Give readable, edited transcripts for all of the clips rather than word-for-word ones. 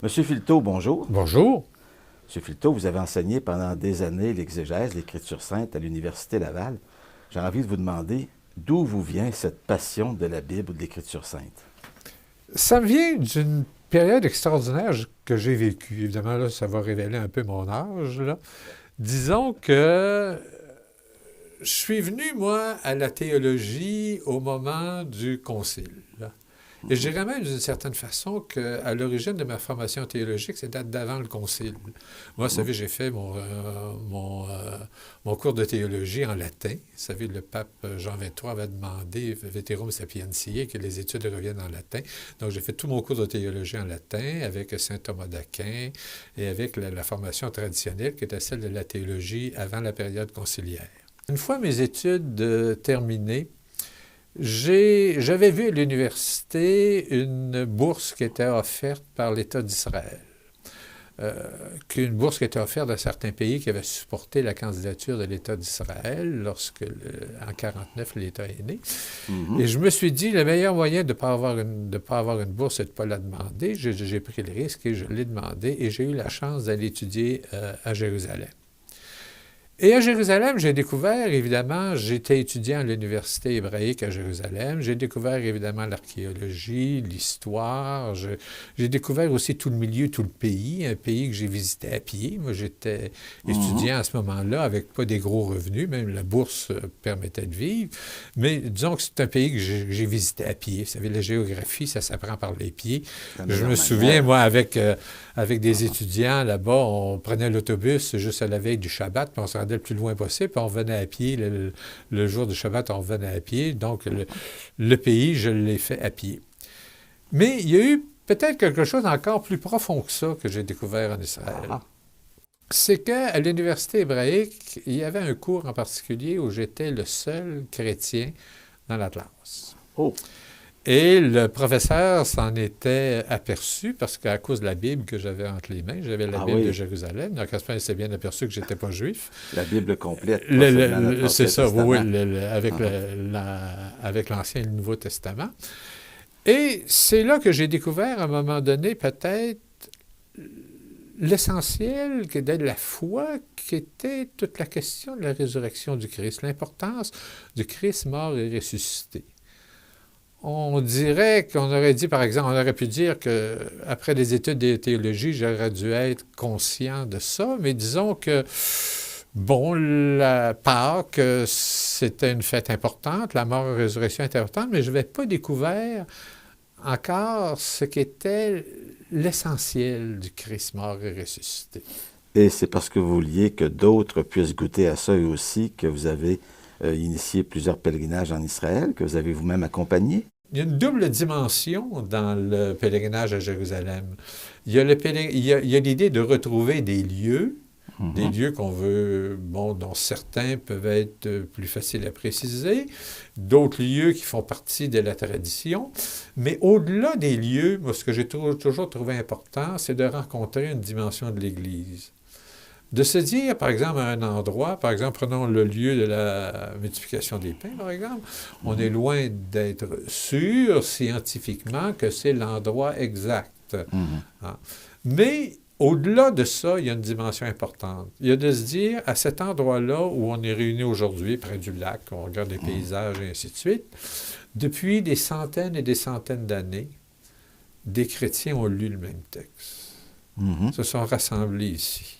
Monsieur Filteau, bonjour. Bonjour. Monsieur Filteau, vous avez enseigné pendant des années l'exégèse, l'Écriture sainte à l'Université Laval. J'ai envie de vous demander d'où vous vient cette passion de la Bible ou de l'Écriture sainte? Ça me vient d'une période extraordinaire que j'ai vécue. Évidemment, là, ça va révéler un peu mon âge, là. Disons que je suis venu, moi, à la théologie au moment du Concile, là. Et je dirais même d'une certaine façon qu'à l'origine de ma formation théologique, c'est date d'avant le Concile. Moi, vous savez, j'ai fait mon cours de théologie en latin. Vous savez, le pape Jean XXIII avait demandé, Veterum Sapientiae, que les études reviennent en latin. Donc, j'ai fait tout mon cours de théologie en latin avec saint Thomas d'Aquin et avec la formation traditionnelle qui était celle de la théologie avant la période conciliaire. Une fois mes études terminées, j'avais vu à l'université une bourse qui était offerte par l'État d'Israël. Une bourse qui était offerte à certains pays qui avaient supporté la candidature de l'État d'Israël lorsque, en 1949, l'État est né. Et je me suis dit, le meilleur moyen de ne pas avoir une bourse, c'est de ne pas la demander. J'ai pris le risque et je l'ai demandé et j'ai eu la chance d'aller étudier à Jérusalem. Et à Jérusalem, j'ai découvert, évidemment, j'étais étudiant à l'Université hébraïque à Jérusalem, j'ai découvert, évidemment, l'archéologie, l'histoire, j'ai découvert aussi tout le milieu, tout le pays, un pays que j'ai visité à pied. Moi, j'étais étudiant à ce moment-là avec pas des gros revenus, même la bourse permettait de vivre, mais disons que c'est un pays que j'ai visité à pied. Vous savez, la géographie, ça s'apprend par les pieds. Je me souviens, moi, avec des étudiants là-bas, on prenait l'autobus juste à la veille du Shabbat, puis on se rendait le plus loin possible, puis on revenait à pied. Le jour du Shabbat, on revenait à pied. Donc, le pays, je l'ai fait à pied. Mais il y a eu peut-être quelque chose encore plus profond que ça que j'ai découvert en Israël. C'est qu'à l'Université hébraïque, il y avait un cours en particulier où j'étais le seul chrétien dans la classe. Oh! Et le professeur s'en était aperçu parce qu'à cause de la Bible que j'avais entre les mains, j'avais la Bible de Jérusalem. Donc, à ce moment, il s'est bien aperçu que je n'étais pas juif. La Bible complète. C'est ça, oui, avec l'Ancien et le Nouveau Testament. Et c'est là que j'ai découvert, à un moment donné, peut-être l'essentiel de la foi, qui était toute la question de la résurrection du Christ, l'importance du Christ mort et ressuscité. On dirait qu'on aurait dit, par exemple, on aurait pu dire qu'après des études de théologie, j'aurais dû être conscient de ça, mais disons que, bon, la Pâques, c'était une fête importante, la mort et la résurrection était importante, mais je n'avais pas découvert encore ce qu'était l'essentiel du Christ mort et ressuscité. Et c'est parce que vous vouliez que d'autres puissent goûter à ça eux aussi que vous avez initié plusieurs pèlerinages en Israël, que vous avez vous-même accompagné? Il y a une double dimension dans le pèlerinage à Jérusalem. Il y a l'idée de retrouver des lieux qu'on veut, bon, dont certains peuvent être plus faciles à préciser, d'autres lieux qui font partie de la tradition. Mais au-delà des lieux, moi, ce que j'ai toujours trouvé important, c'est de rencontrer une dimension de l'Église. De se dire, par exemple, à un endroit, par exemple, prenons le lieu de la multiplication des pains, par exemple, on est loin d'être sûr scientifiquement que c'est l'endroit exact. Hein? Mais au-delà de ça, il y a une dimension importante. Il y a de se dire, à cet endroit-là où on est réunis aujourd'hui, près du lac, on regarde les paysages et ainsi de suite, depuis des centaines et des centaines d'années, des chrétiens ont lu le même texte. Se sont rassemblés ici.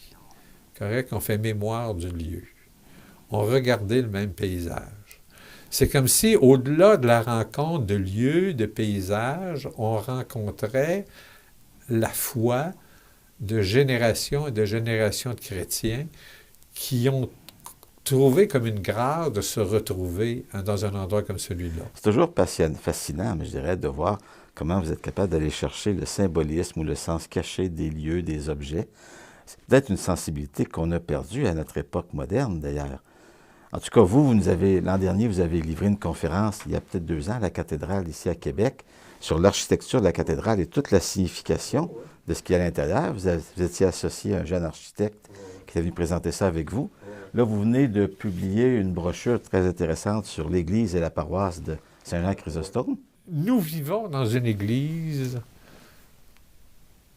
Correct? On fait mémoire du lieu. On regardait le même paysage. C'est comme si, au-delà de la rencontre de lieux, de paysages, on rencontrait la foi de générations et de générations de chrétiens qui ont trouvé comme une grâce de se retrouver dans un endroit comme celui-là. C'est toujours fascinant, mais je dirais, de voir comment vous êtes capable d'aller chercher le symbolisme ou le sens caché des lieux, des objets. C'est peut-être une sensibilité qu'on a perdue à notre époque moderne, d'ailleurs. En tout cas, l'an dernier, vous avez livré une conférence, il y a peut-être 2 ans, à la cathédrale ici à Québec, sur l'architecture de la cathédrale et toute la signification de ce qu'il y a à l'intérieur. Vous étiez associé à un jeune architecte qui est venu présenter ça avec vous. Là, vous venez de publier une brochure très intéressante sur l'Église et la paroisse de Saint-Jean-Chrysostome. Nous vivons dans une église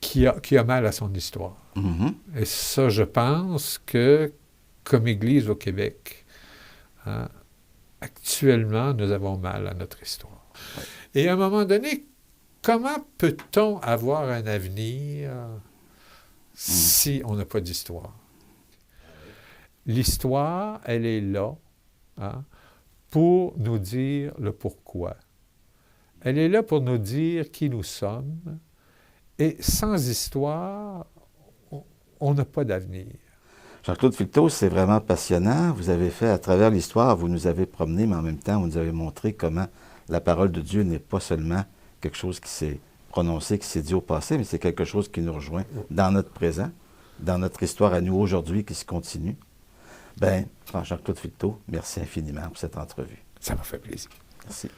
qui a mal à son histoire. Mhm. Et ça, je pense que, comme Église au Québec, hein, actuellement, nous avons mal à notre histoire. Ouais. Et à un moment donné, comment peut-on avoir un avenir si on n'a pas d'histoire? L'histoire, elle est là, hein, pour nous dire le pourquoi. Elle est là pour nous dire qui nous sommes. Et sans histoire, on n'a pas d'avenir. Jean-Claude Filteau, c'est vraiment passionnant. Vous avez fait, à travers l'histoire, vous nous avez promené, mais en même temps, vous nous avez montré comment la parole de Dieu n'est pas seulement quelque chose qui s'est prononcé, qui s'est dit au passé, mais c'est quelque chose qui nous rejoint dans notre présent, dans notre histoire à nous aujourd'hui, qui se continue. Bien, Jean-Claude Filteau, merci infiniment pour cette entrevue. Ça m'a fait plaisir. Merci.